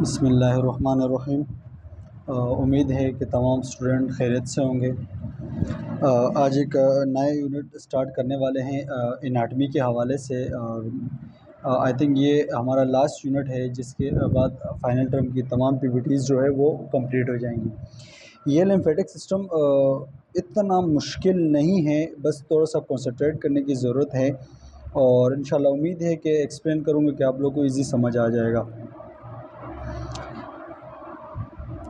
बिस्मिल्लाहिर्रहमानिर्रहीम। उम्मीद है कि तमाम स्टूडेंट खैरियत से होंगे। आज एक नए यूनिट स्टार्ट करने वाले हैं एनाटमी के हवाले से। आई थिंक ये हमारा लास्ट यूनिट है, जिसके बाद फ़ाइनल टर्म की तमाम पीपीटीज़ जो है वो कंप्लीट हो जाएंगी। ये लिम्फेटिक सिस्टम इतना मुश्किल नहीं है, बस थोड़ा सा कंसंट्रेट करने की ज़रूरत है और इंशाल्लाह उम्मीद है कि एक्सप्लेन करूँगा कि आप लोग को ईज़ी समझ आ जाएगा।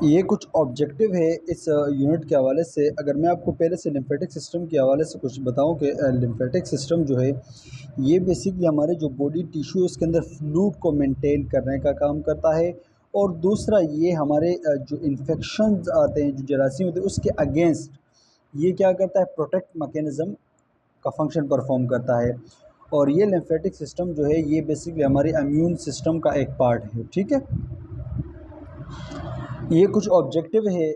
ये कुछ ऑब्जेक्टिव है इस यूनिट के हवाले से। अगर मैं आपको पहले से लिम्फेटिक सिस्टम के हवाले से कुछ बताऊं कि लिम्फेटिक सिस्टम जो है ये बेसिकली हमारे जो बॉडी टिश्यू है उसके अंदर फ्लूइड को मेंटेन करने का काम करता है, और दूसरा ये हमारे जो इन्फेक्शंस आते हैं, जो जरासीम होते हैं, उसके अगेंस्ट ये क्या करता है, प्रोटेक्ट मैकेनिज़्म का फंक्शन परफॉर्म करता है। और ये लिम्फेटिक सिस्टम जो है ये बेसिकली हमारे इम्यून सिस्टम का एक पार्ट है। ठीक है, ये कुछ ऑब्जेक्टिव है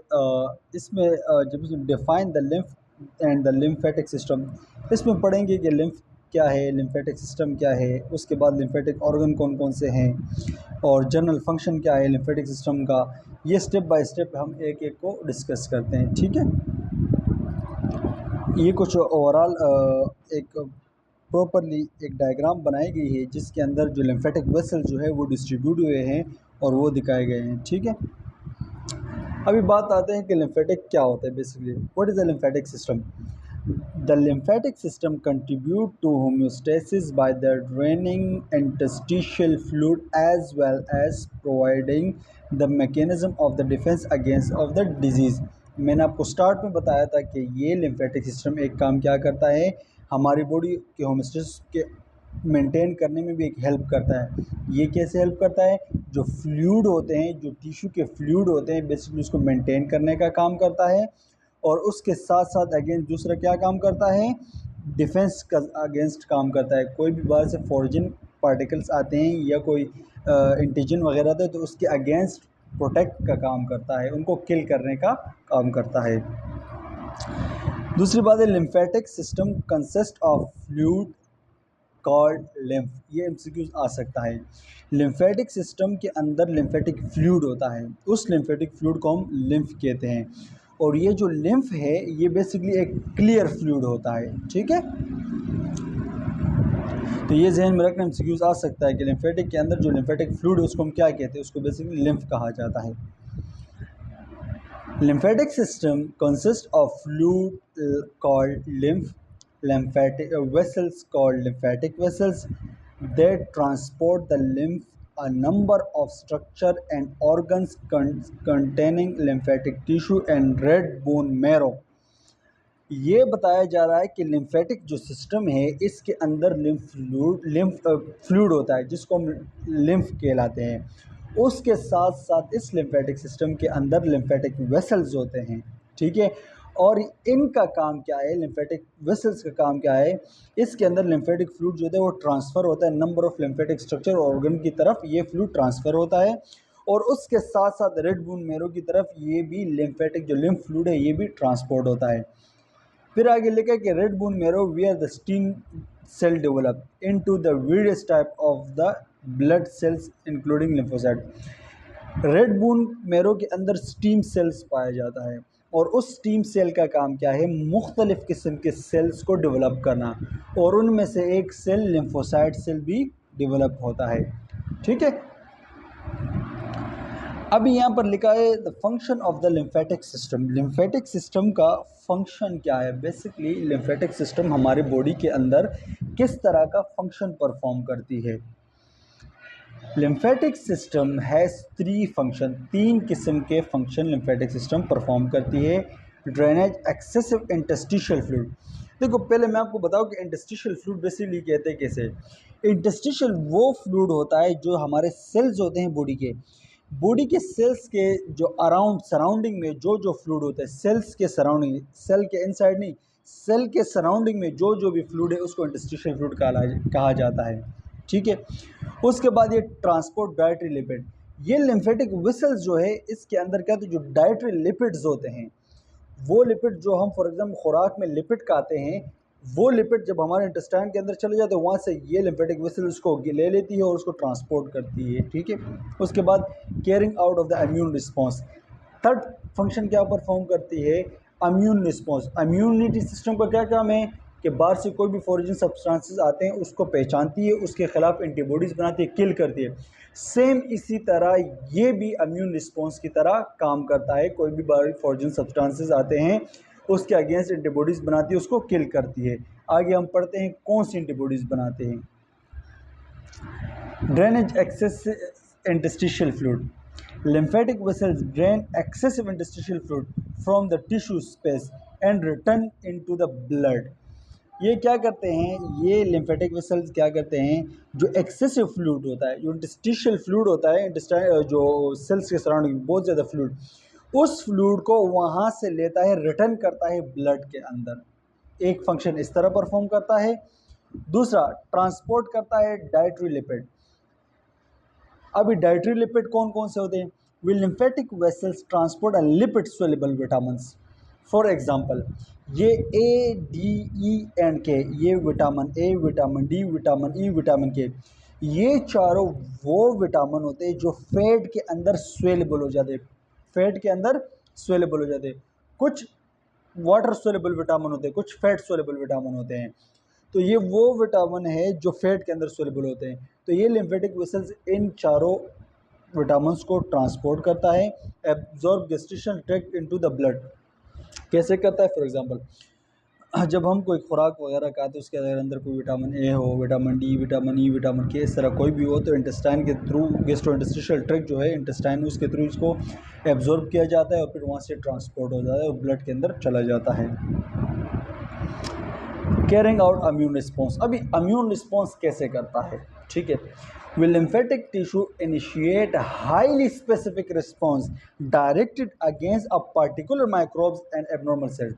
इसमें। जब define the lymph and the lymphatic system, इसमें पढ़ेंगे कि लिम्फ क्या है, लिम्फेटिक सिस्टम क्या है, उसके बाद लिम्फेटिक ऑर्गन कौन कौन से हैं और जनरल फंक्शन क्या है लिम्फेटिक सिस्टम का। ये स्टेप बाय स्टेप हम एक एक को डिस्कस करते हैं। ठीक है, ये कुछ ओवरऑल एक प्रॉपरली एक डायग्राम बनाई गई है, जिसके अंदर जो लिम्फेटिक वेसल जो है वो डिस्ट्रीब्यूट हुए हैं और वो दिखाए गए हैं। ठीक है, अभी बात आते हैं कि लिम्फेटिक क्या होता है। Basically what is the lymphatic system? The lymphatic system contribute to homeostasis by the draining interstitial fluid as well as providing the mechanism of the defence against of the disease. मैंने आपको start में बताया था कि ये lymphatic system एक काम क्या करता है, हमारी बॉडी के होम्योस्टेसिस के मेंटेन करने में भी एक हेल्प करता है। ये कैसे हेल्प करता है? जो फ्लूइड होते हैं, जो टिश्यू के फ्लूइड होते हैं, बेसिकली उसको मेंटेन करने का काम करता है। और उसके साथ साथ अगेंस्ट दूसरा क्या काम करता है, डिफेंस का अगेंस्ट काम करता है। कोई भी बाहर से फॉरेन पार्टिकल्स आते हैं या कोई एंटीजन वगैरह आते हैं तो उसके अगेंस्ट प्रोटेक्ट का काम करता है, उनको किल करने का काम करता है। दूसरी बात है, lymphatic system consist of fluid called lymph. ये एमसीक्यूज आ सकता है। लिम्फेटिक सिस्टम के अंदर लिम्फेटिक फ्लूइड होता है, उस लिम्फेटिक फ्लूइड को हम लिम्फ कहते हैं। और ये जो लिम्फ है ये बेसिकली एक क्लियर फ्लूइड होता है। ठीक है, तो ये जहन में रखना एमसीक्यूज आ सकता है कि लिम्फेटिक के अंदर जो लिम्फेटिक फ्लूइड है उसको हम क्या कहते हैं, उसको बेसिकली लिम्फ कहा जाता है। Lymphatic system consists of fluid called lymph, lymphatic vessels called lymphatic vessels that transport the lymph, a number of structure and organs containing lymphatic tissue and red bone marrow। ये बताया जा रहा है कि lymphatic जो सिस्टम है इसके अंदर लिम्फ फ्लूइड होता है, जिसको हम लिम्फ कहलाते हैं। उसके साथ साथ इस लिम्फेटिक सिस्टम के अंदर लिम्फेटिक वेसल्स होते हैं। ठीक है, और इनका काम क्या है, लिम्फेटिक वेसल्स का काम क्या है, इसके अंदर लिम्फेटिक फ्लूइड जो है वो ट्रांसफ़र होता है number of lymphatic structure organ की तरफ, ये फ्लूइड ट्रांसफ़र होता है। और उसके साथ साथ रेड बोन मैरो की तरफ ये भी लिम्फेटिक जो लिम्फ फ्लूइड है ये भी ट्रांसपोर्ट होता है। फिर आगे लिखा है कि red bone marrow where the stem cell develop into the various type of the blood cells including lymphocyte. Red bone marrow के अंदर स्टीम सेल्स पाया जाता है, और उस स्टीम सेल का काम क्या है, मुख्तलिफ़ किस्म के सेल्स को डेवलप करना, और उनमें से एक सेल लिम्फोसाइट सेल भी डेवलप होता है। ठीक है, अभी यहाँ पर लिखा है the function of the lymphatic system. Lymphatic system का फंक्शन क्या है? बेसिकली लिम्फेटिक सिस्टम हमारे बॉडी के अंदर किस तरह का फंक्शन परफॉर्म करती है। लिम्फेटिक सिस्टम हैज़ 3 फंक्शन, 3 किस्म के फंक्शन लिम्फेटिक सिस्टम परफॉर्म करती है। Drainage, excessive interstitial fluid. देखो पहले मैं आपको बताऊं कि इंटरस्टिशियल फ्लूइड बेसिकली कहते हैं कैसे। इंटरस्टिशियल वो फ्लूइड होता है जो हमारे सेल्स होते हैं बॉडी के सेल्स के जो अराउंड सराउंडिंग में जो फ्लूइड होता है, सेल्स के सराउंडिंग, सेल के इनसाइड नहीं, सेल के सराउंडिंग में जो भी फ्लूइड है उसको इंटरस्टिशियल फ्लूइड कहा जाता है। ठीक है, उसके बाद ये ट्रांसपोर्ट डाइटरी लिपिड। ये लिम्फेटिक वेसल्स जो है इसके अंदर क्या, तो जो डाइटरी लिपिड्स होते हैं, वो लिपिड जो हम फॉर एग्जाम्पल खुराक में लिपिड खाते हैं, वो लिपिड जब हमारे इंटेस्टाइन के अंदर चले जाते हैं, वहाँ से ये लिम्फेटिक वेसल उसको ले लेती है और उसको ट्रांसपोर्ट करती है, ठीक है। उसके बाद carrying out of the immune response, third function क्या परफॉर्म करती है, इम्यून रिस्पॉन्स। इम्यूनिटी सिस्टम का क्या काम है कि बाहर से कोई भी फॉरेन सब्सटेंसेस आते हैं उसको पहचानती है, उसके खिलाफ एंटीबॉडीज़ बनाती है, किल करती है। सेम इसी तरह ये भी इम्यून रिस्पॉन्स की तरह काम करता है। कोई भी बाहरी फॉरेन सब्सटेंसेस आते हैं उसके अगेंस्ट एंटीबॉडीज़ बनाती है, उसको किल करती है। आगे हम पढ़ते हैं कौन सी एंटीबॉडीज़ बनाते हैं। Drainage excess interstitial fluid, lymphatic vessels drain excessive interstitial fluid from the tissue space and return into the blood। ये क्या करते हैं, ये लिम्फेटिक वेसल्स क्या करते हैं, जो एक्सेसिव फ्लूइड होता है, जो इंटरस्टिशियल फ्लूइड होता है, जो सेल्स के सराउंडिंग बहुत ज़्यादा फ्लूइड, उस फ्लूइड को वहाँ से लेता है, रिटर्न करता है ब्लड के अंदर। एक फंक्शन इस तरह परफॉर्म करता है। दूसरा, ट्रांसपोर्ट करता है डाइटरी लिपिड। अभी डाइटरी लिपिड कौन कौन से होते हैं, वे lymphatic vessels transport a lipid soluble vitamins. For example, ये A D E and K, ये vitamin A, vitamin D, vitamin E, vitamin K, ये चारों वो विटामिन होते हैं जो फैट के अंदर स्वेलेबल हो जाते हैं, फैट के अंदर स्वेलेबल हो जाते हैं। कुछ वाटर सोलेबल विटामिन होते हैं, कुछ फैट सोलेबल विटामिन होते हैं। तो ये वो विटामिन है जो फैट के अंदर सोलेबल होते हैं। तो ये लिम्फेटिक वेसल्स इन चारों विटामिन्स को ट्रांसपोर्ट करता है, absorb gastrointestinal tract into the blood. कैसे करता है, फॉर एग्जांपल, जब हम कोई खुराक वगैरह खाते हैं उसके अंदर कोई विटामिन ए हो, vitamin D, vitamin E, vitamin के, इस तरह कोई भी हो, तो इंटेस्टाइन के थ्रू गैस्ट्रो इंटेस्टिशियल ट्रैक्ट जो है इंटेस्टाइन, उसके थ्रू इसको एब्जॉर्ब किया जाता है और फिर वहाँ से ट्रांसपोर्ट हो जाता है और ब्लड के अंदर चला जाता है। Carrying out immune response. अभी इम्यून रिस्पॉन्स कैसे करता है, ठीक है। Will lymphatic tissue initiate a highly specific response directed against a particular microbes and abnormal cells।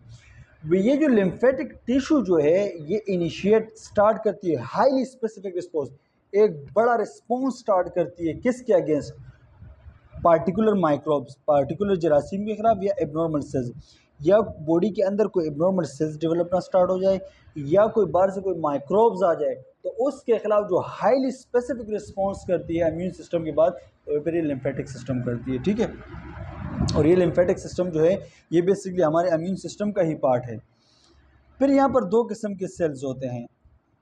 ये जो लिम्फेटिक टिश्यू जो है ये इनिशिएट स्टार्ट करती है हाईली स्पेसिफिक रिस्पॉन्स, एक बड़ा रिस्पॉन्स स्टार्ट करती है किसके अगेंस्ट, पार्टिकुलर माइक्रोब्स, पार्टिकुलर जरासीम के खिलाफ या एबनॉर्मल सेल्स, या बॉडी के अंदर कोई एबनॉर्मल सेल्स डेवलप ना स्टार्ट हो जाए, या कोई बाहर से कोई माइक्रोब्स आ जाए, तो उसके खिलाफ जो हाईली स्पेसिफिक रिस्पॉन्स करती है इम्यून सिस्टम के बाद, तो फिर ये लिम्फेटिक सिस्टम करती है, ठीक है। और ये लिम्फेटिक सिस्टम जो है ये बेसिकली हमारे इम्यून सिस्टम का ही पार्ट है। फिर यहाँ पर दो किस्म के सेल्स होते हैं,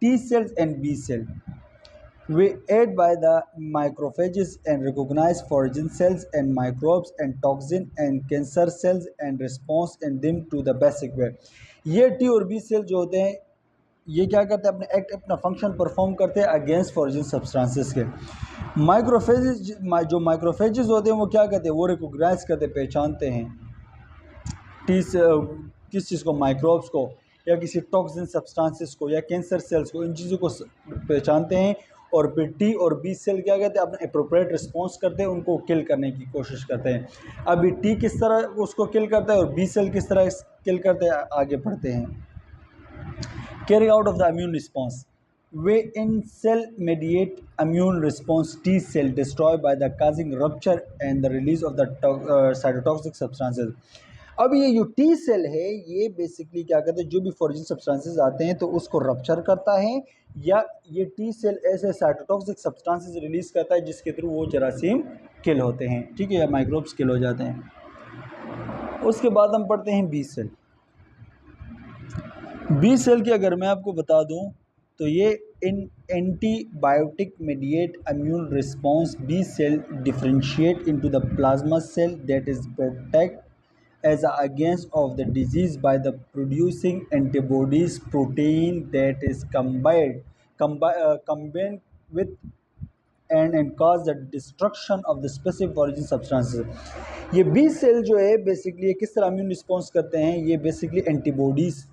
T cells and B cell. They aid by the macrophages and recognize foreign cells and microbes and toxin and cancer cells and response in them to the basic way। ये टी और B cell जो होते हैं ये क्या करते हैं, अपने एक्ट, अपना फंक्शन परफॉर्म करते हैं अगेंस्ट फॉरेन सब्सटेंसेस के। माइक्रोफेजेस, जो माइक्रोफेजेस होते हैं वो क्या करते हैं, वो रिकॉग्नाइज करते, पहचानते हैं किस चीज़ को, माइक्रोब्स को या किसी टॉक्सिन सब्सटेंसेस को या कैंसर सेल्स को, इन चीज़ों को पहचानते हैं। और फिर टी और बी सेल क्या कहते हैं, अपने अप्रोप्रिएट रिस्पॉन्स करते हैं, उनको किल करने की कोशिश करते हैं। अभी टी किस तरह उसको किल करता है और बी सेल किस तरह किल करते हैं, आगे बढ़ते हैं। Carry out of the immune response. वे इन cell mediate immune response T cell destroyed by the causing rupture and the release of the cytotoxic substances। अब ये जो टी सेल है ये बेसिकली क्या करते हैं, जो भी फॉरेन सब्सटेंसेस आते हैं तो उसको रप्चर करता है, या ये टी सेल ऐसे साइटोटॉक्सिक सब्सटेंसेस रिलीज करता है जिसके थ्रू वो जरासीम किल होते हैं, ठीक है, या माइक्रोब्स किल हो जाते हैं। उसके बाद हम पढ़ते हैं बी सेल। बी सेल की अगर मैं आपको बता दूं तो ये इन antibiotic mediate immune response B cell differentiate into the plasma cell that is protect as against of the disease by the producing antibodies protein that is combined with and cause the destruction of the specific origin substances। ये B cell जो है basically किस तरह immune response करते हैं, ये basically antibodies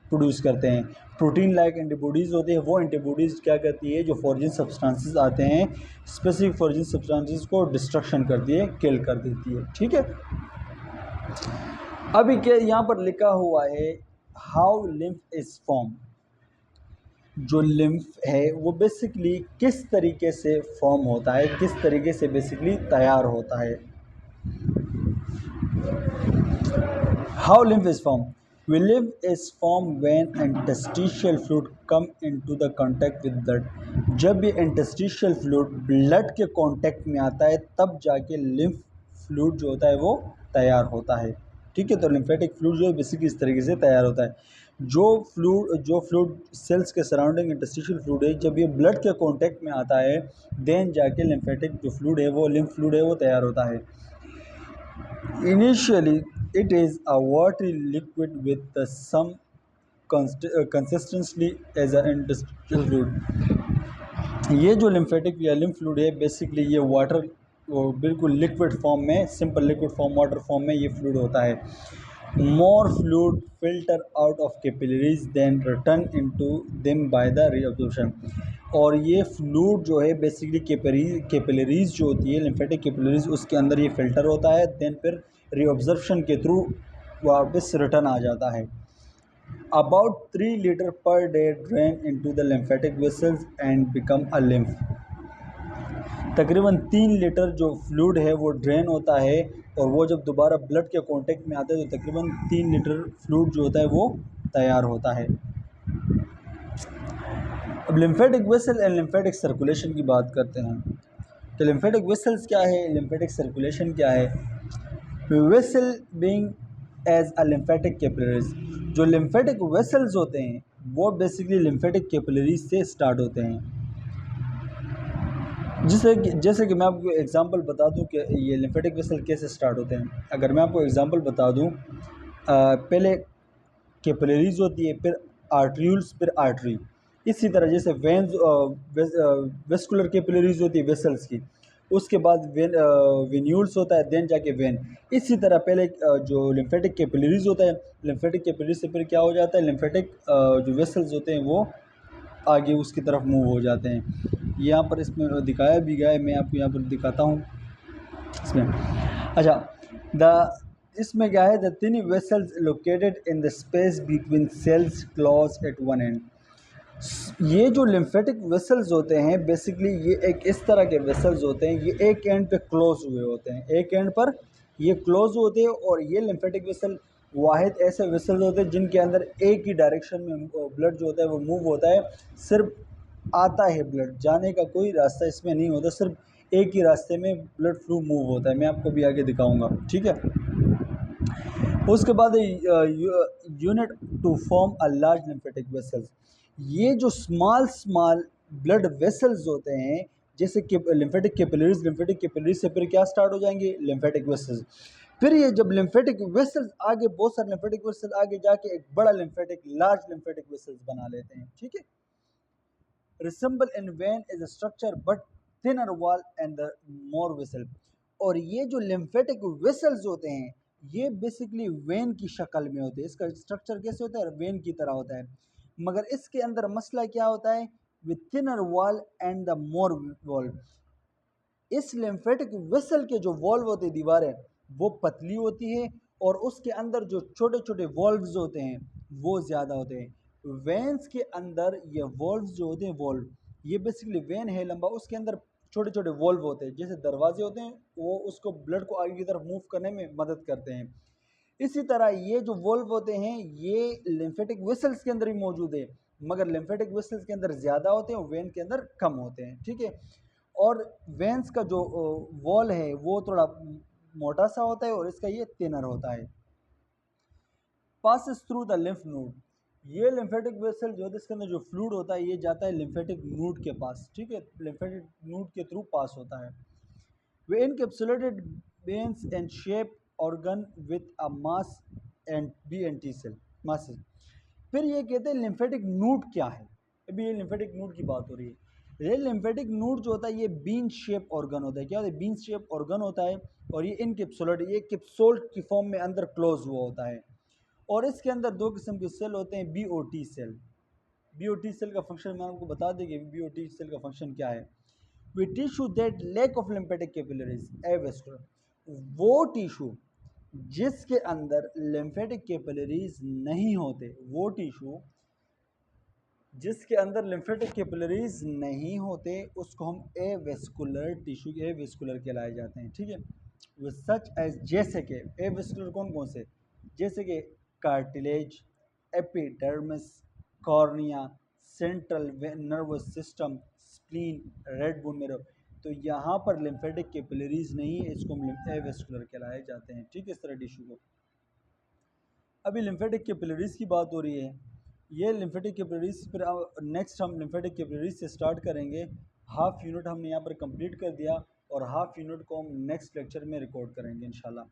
produce करते हैं, प्रोटीन लाइक एंटीबॉडीज़ होते हैं। वो एंटीबॉडीज़ क्या करती है, जो फॉरेन सब्सटेंसेस आते हैं स्पेसिफिक फॉरेन सब्सटेंसेस को डिस्ट्रक्शन करती है, किल कर देती है, ठीक है। अभी क्या यहाँ पर लिखा हुआ है, हाउ लिम्फ इज फॉर्म। जो लिम्फ है वो बेसिकली किस तरीके से फॉर्म होता है, किस तरीके से बेसिकली तैयार होता है। How lymph is form. Villi is formed when interstitial fluid come into the contact with blood. जब ये interstitial fluid blood के contact में आता है तब जाके lymph fluid जो होता है वो तैयार होता है। ठीक है, तो lymphatic fluid जो है बेसिकली इस तरीके से तैयार होता है। जो फ्लूइड सेल्स के सराउंडिंग इंटरस्टिशियल फ्लूइड है, जब ये ब्लड के कांटेक्ट में आता है देन जाके लिम्फेटिक जो फ्लूइड है वो लिम्फ फ्लूइड है वो तैयार होता है। Initially, it is a watery liquid with the some consistency as an interstitial fluid। ये जो लिम्फेटिक या लिम्फ फ्लूइड है बेसिकली ये वाटर बिल्कुल लिक्विड फॉर्म में, simple liquid form water form में ये फ्लूइड होता है। More fluid filter out of capillaries then return into them by the reabsorption। और ये फ्लूइड जो है बेसिकली कैपिलरीज जो होती है लिम्फेटिक कैपिलरीज उसके अंदर ये फिल्टर होता है, देन फिर रीअब्जॉर्प्शन के थ्रू वापस रिटर्न आ जाता है। About 3 litre per day drain into the lymphatic vessels and become a lymph. तकरीबन 3 लीटर जो फ्लूइड है वो ड्रेन होता है और वो जब दोबारा ब्लड के कांटेक्ट में आता है तो तकरीबन 3 लीटर फ्लूइड जो होता है वो तैयार होता है। अब lymphatic vessel and lymphatic circulation की बात करते हैं। तो लिम्फेटिक वेसल्स क्या है, लिम्फेटिक सर्कुलेशन क्या है। Vessel being as a lymphatic capillaries, जो लिम्फेटिक वेसल्स होते हैं वो बेसिकली लिम्फेटिक कैपिलरीज से स्टार्ट होते हैं। जैसे कि मैं आपको एग्जांपल बता दूं कि ये लिम्फेटिक वेसल कैसे स्टार्ट होते हैं। अगर मैं आपको एग्जांपल बता दूं, पहले कैपिलरीज होती है, फिर आर्ट्रियूल्स, फिर आर्टरी। इसी तरह जैसे वेन्स वेस्कुलर कैपिलरीज होती है वेसल्स की, उसके बाद वेन्यूल्स होता है, देन जाके वेन। इसी तरह पहले जो लिम्फेटिक कैपिलरीज होता है, लिम्फेटिक कैपिलरीज से फिर क्या हो जाता है, लिम्फेटिक जो वेसल्स होते हैं वो आगे उसकी तरफ मूव हो जाते हैं। यहाँ पर इसमें दिखाया भी गया है, मैं आपको यहाँ पर दिखाता हूँ इसमें। अच्छा, द इसमें क्या है, the thin vessels located in the space between cells close at one end. ये जो लिम्फेटिक वेसल्स होते हैं बेसिकली ये एक इस तरह के वेसल्स होते हैं, ये एक एंड पे क्लोज हुए होते हैं, एक एंड पर ये क्लोज होते हैं। और ये लिम्फेटिक वेसल वाहिद ऐसे वेसल्स होते हैं जिनके अंदर एक ही डायरेक्शन में ब्लड जो होता है वो मूव होता है। सिर्फ आता है ब्लड, जाने का कोई रास्ता इसमें नहीं होता, सिर्फ एक ही रास्ते में ब्लड फ्लो मूव होता है। मैं आपको भी आगे दिखाऊंगा, ठीक है। उसके बाद unite to form a large lymphatic vessels. ये जो स्मॉल ब्लड वेसल्स होते हैं जैसे कि लिम्फेटिक कैपिलरीज से फिर क्या स्टार्ट हो जाएंगे, लिम्फेटिक वेसल्स। फिर ये जब लिम्फेटिक वेसल्स आगे, बहुत सारे लिम्फेटिक वेसल्स आगे जाके एक बड़ा लार्ज लिम्फेटिक वेसल्स बना लेते हैं, ठीक है। Resemble in when is a structure but thinner wall and the more vessel। और ये जो लिम्फेटिक वेसल्स होते हैं ये बेसिकली वेन की शक्ल में होते हैं। इसका स्ट्रक्चर कैसे होता है, वेन की तरह होता है, मगर इसके अंदर मसला क्या होता है, with thinner wall and the more wall. इस लिम्फेटिक वेसल के जो वॉल्व होते हैं, दीवारें, वो पतली होती है और उसके अंदर जो छोटे छोटे वॉल्व्स होते हैं वो ज़्यादा होते हैं। वेन्स के अंदर ये वॉल्व्स जो होते हैं, वॉल्व, ये बेसिकली वेन है लंबा, उसके अंदर छोटे छोटे वॉल्व होते हैं जैसे दरवाजे होते हैं, वो उसको ब्लड को आगे की तरफ मूव करने में मदद करते हैं। इसी तरह ये जो वॉल्व होते हैं ये लिम्फेटिक वेसल्स के अंदर ही मौजूद है, मगर लिम्फेटिक वेसल्स के अंदर ज़्यादा होते हैं और वेन के अंदर कम होते हैं, ठीक है। और वेंस का जो वॉल है वो थोड़ा मोटा सा होता है और इसका ये थिनर होता है। Passes through the lymph node. ये लिम्फेटिक वेसल जो है इसके अंदर जो फ्लूइड होता है ये जाता है लिम्फेटिक नोड के पास, ठीक है, लिम्फेटिक नोड के थ्रू पास होता है। वे encapsulated veins and shape organ with a mass and B and T cell masses. फिर ये कहते हैं लिम्फेटिक नोड क्या है। अभी ये लिम्फेटिक नोड की बात हो रही है। ये लिम्फेटिक नोड जो होता है ये बीन शेप ऑर्गन होता है। क्या होता है, बीन शेप ऑर्गन होता है और ये इनकैप्सुलेटेड, ये कैप्सूल की फॉर्म में अंदर क्लोज हुआ होता है। और इसके अंदर दो किस्म के सेल होते हैं, बीओटी सेल। बीओटी सेल का फंक्शन मैं आपको बता दें कि बीओटी सेल का फंक्शन क्या है। वे tissue that lack of lymphatic capillaries avascular, वो टिश्यू जिसके अंदर लिम्फेटिक कैपिलरीज नहीं होते, वो टिश्यू जिसके अंदर लिम्फेटिक कैपिलरीज नहीं होते उसको हम एवेस्कुलर टिश्यू, एवेस्कुलर कहलाए जाते हैं, ठीक है। वो सच एज, जैसे कि एवेस्कुलर कौन कौन से, जैसे कि cartilage, epidermis, cornea, central nervous system, spleen, red bone marrow. तो यहाँ पर लिम्फेटिक कैपिलरीज नहीं है, इसको हम एवेस्कुलर कहलाए जाते हैं। ठीक है, इस तरह टिश्यू को। अभी लिम्फेटिक कैपिलरीज की बात हो रही है। ये लिम्फेटिक कैपिलरीज फिर नेक्स्ट हम लिम्फेटिक कैपिलरीज से स्टार्ट करेंगे। हाफ यूनिट हमने यहाँ पर कंप्लीट कर दिया और हाफ यूनिट को हम नेक्स्ट लेक्चर में रिकॉर्ड करेंगे इंशाल्लाह।